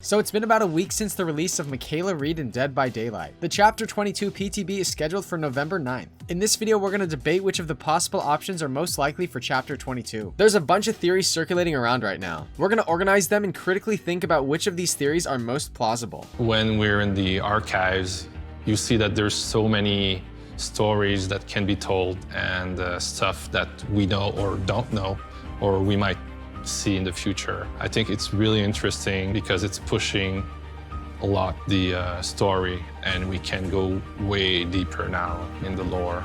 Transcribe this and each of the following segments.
So it's been about a week since the release of Michaela Reed in Dead by Daylight. The Chapter 22 PTB is scheduled for November 9th. In this video, we're going to debate which of the possible options are most likely for Chapter 22. There's a bunch of theories circulating around right now. We're going to organize them and critically think about which of these theories are most plausible. When we're in the archives, you see that there's so many stories that can be told and stuff that we know or don't know, or we might see in the future. I think it's really interesting because it's pushing a lot the story, and we can go way deeper now in the lore.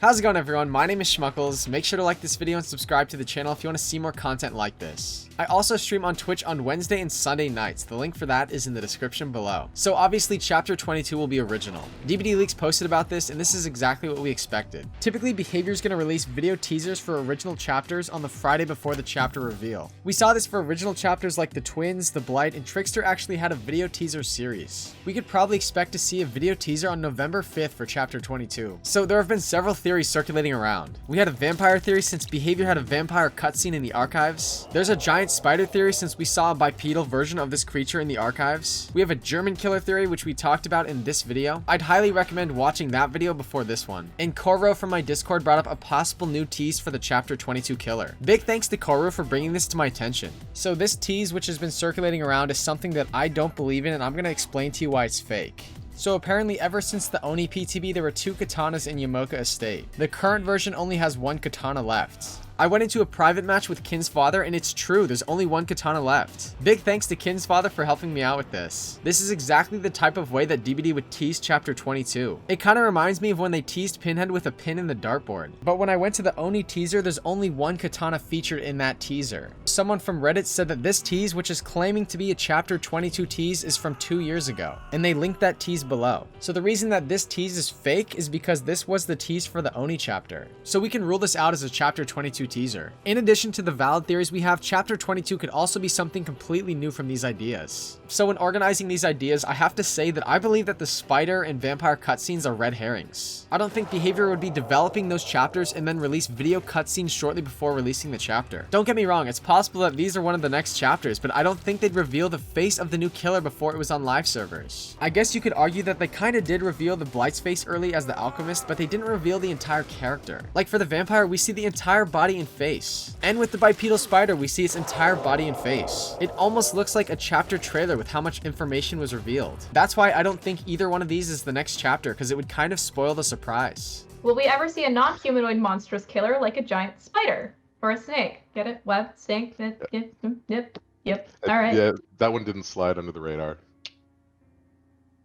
How's it going, everyone? My name is Schmuckles. Make sure to like this video and subscribe to the channel if you want to see more content like this. I also stream on Twitch on Wednesday and Sunday nights. The link for that is in the description below. So obviously Chapter 22 will be original. DBD Leaks posted about this, and this is exactly what we expected. Typically, Behavior is going to release video teasers for original chapters on the Friday before the chapter reveal. We saw this for original chapters like The Twins, The Blight, and Trickster actually had a video teaser series. We could probably expect to see a video teaser on November 5th for Chapter 22. So there have been several theories circulating around. We had a vampire theory since Behavior had a vampire cutscene in the archives. There's a giant spider theory since we saw a bipedal version of this creature in the archives. We have a German killer theory which we talked about in this video. I'd highly recommend watching that video before this one. And Koro from my Discord brought up a possible new tease for the Chapter 22 killer. Big thanks to Koro for bringing this to my attention. So this tease which has been circulating around is something that I don't believe in, and I'm going to explain to you why it's fake. So apparently ever since the Oni PTB, there were 2 katanas in Yamoka Estate. The current version only has 1 katana left. I went into a private match with Kin's father, and it's true, there's only 1 katana left. Big thanks to Kin's father for helping me out with this. This is exactly the type of way that DBD would tease Chapter 22. It kind of reminds me of when they teased Pinhead with a pin in the dartboard. But when I went to the Oni teaser, there's only 1 katana featured in that teaser. Someone from Reddit said that this tease, which is claiming to be a Chapter 22 tease, is from 2 years ago, and they linked that tease below. So the reason that this tease is fake is because this was the tease for the Oni chapter. So we can rule this out as a Chapter 22 teaser. In addition to the valid theories we have, Chapter 22 could also be something completely new from these ideas. So when organizing these ideas, I have to say that I believe that the spider and vampire cutscenes are red herrings. I don't think Behavior would be developing those chapters and then release video cutscenes shortly before releasing the chapter. Don't get me wrong, it's possible that these are one of the next chapters, but I don't think they'd reveal the face of the new killer before it was on live servers. I guess you could argue that they kinda did reveal the Blight's face early as the alchemist, but they didn't reveal the entire character. Like for the vampire, we see the entire body and face. And with the bipedal spider, we see its entire body and face. It almost looks like a chapter trailer with how much information was revealed. That's why I don't think either one of these is the next chapter, because it would kind of spoil the surprise. Will we ever see a non-humanoid monstrous killer like a giant spider? Or a snake? Get it? Web? Snake? Yep. Alright. Yeah, that one didn't slide under the radar.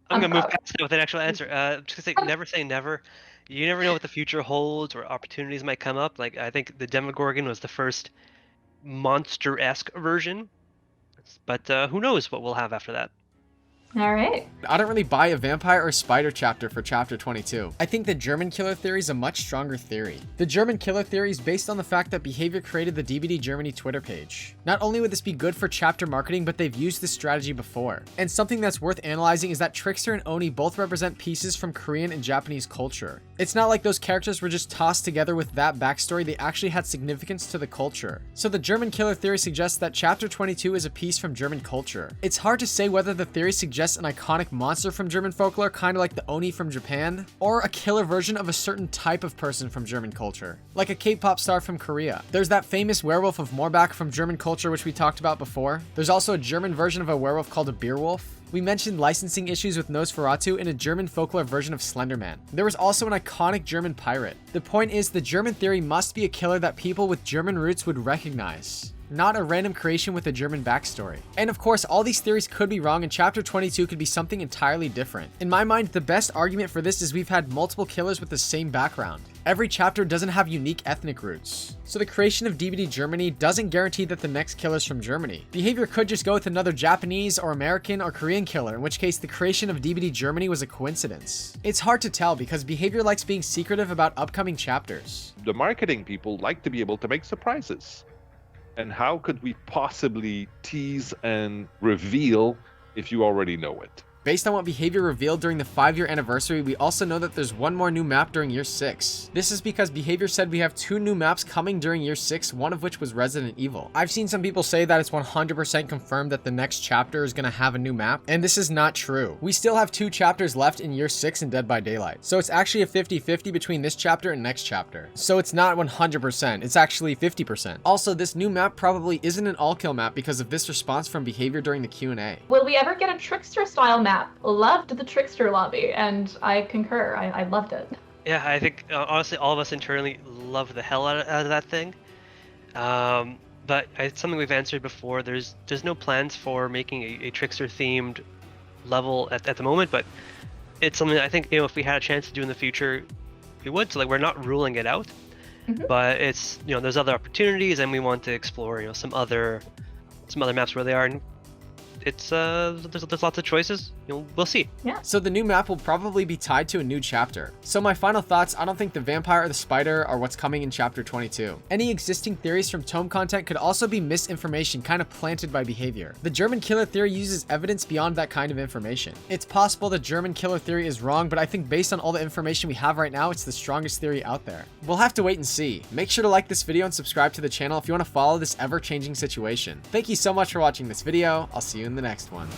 I'm gonna move past it with an actual answer. I'm just gonna say never say never. You never know what the future holds or opportunities might come up. Like, I think the Demogorgon was the first monster-esque version, but who knows what we'll have after that. Alright. I don't really buy a vampire or spider chapter for Chapter 22. I think the German killer theory is a much stronger theory. The German killer theory is based on the fact that Behavior created the DBD Germany Twitter page. Not only would this be good for chapter marketing, but they've used this strategy before. And something that's worth analyzing is that Trickster and Oni both represent pieces from Korean and Japanese culture. It's not like those characters were just tossed together with that backstory, they actually had significance to the culture. So the German killer theory suggests that Chapter 22 is a piece from German culture. It's hard to say whether the theory suggests an iconic monster from German folklore, kind of like the Oni from Japan, or a killer version of a certain type of person from German culture, like a K-pop star from Korea. There's that famous werewolf of Morbach from German culture, which we talked about before. There's also a German version of a werewolf called a Beerwolf. We mentioned licensing issues with Nosferatu in a German folklore version of Slenderman. There was also an iconic German pirate. The point is, the German theory must be a killer that people with German roots would recognize, not a random creation with a German backstory. And of course, all these theories could be wrong, and Chapter 22 could be something entirely different. In my mind, the best argument for this is we've had multiple killers with the same background. Every chapter doesn't have unique ethnic roots. So the creation of DBD Germany doesn't guarantee that the next killer's from Germany. Behavior could just go with another Japanese or American or Korean killer, in which case the creation of DBD Germany was a coincidence. It's hard to tell because Behavior likes being secretive about upcoming chapters. The marketing people like to be able to make surprises. And how could we possibly tease and reveal if you already know it? Based on what Behavior revealed during the 5-year anniversary, we also know that there's one more new map during year 6. This is because Behavior said we have 2 new maps coming during year 6, one of which was Resident Evil. I've seen some people say that it's 100% confirmed that the next chapter is going to have a new map, and this is not true. We still have 2 chapters left in year 6 in Dead by Daylight, so it's actually a 50-50 between this chapter and next chapter. So it's not 100%, it's actually 50%. Also, this new map probably isn't an all-kill map because of this response from Behavior during the Q&A. Will we ever get a Trickster style map? Loved the Trickster lobby, and I concur. I loved it. Yeah, I think honestly, all of us internally love the hell out of that thing. But it's something we've answered before. There's no plans for making a Trickster themed level at the moment, but it's something that I think, if we had a chance to do in the future, we would. So like, we're not ruling it out, but it's, there's other opportunities, and we want to explore some other maps where they are. And it's there's lots of choices. We'll see. Yeah. So the new map will probably be tied to a new chapter. So my final thoughts, I don't think the vampire or the spider are what's coming in chapter 22. Any existing theories from tome content could also be misinformation kind of planted by Behavior. The German killer theory uses evidence beyond that kind of information. It's possible the German killer theory is wrong, but I think based on all the information we have right now, it's the strongest theory out there. We'll have to wait and see. Make sure to like this video and subscribe to the channel if you want to follow this ever-changing situation. Thank you so much for watching this video. I'll see you in the next one.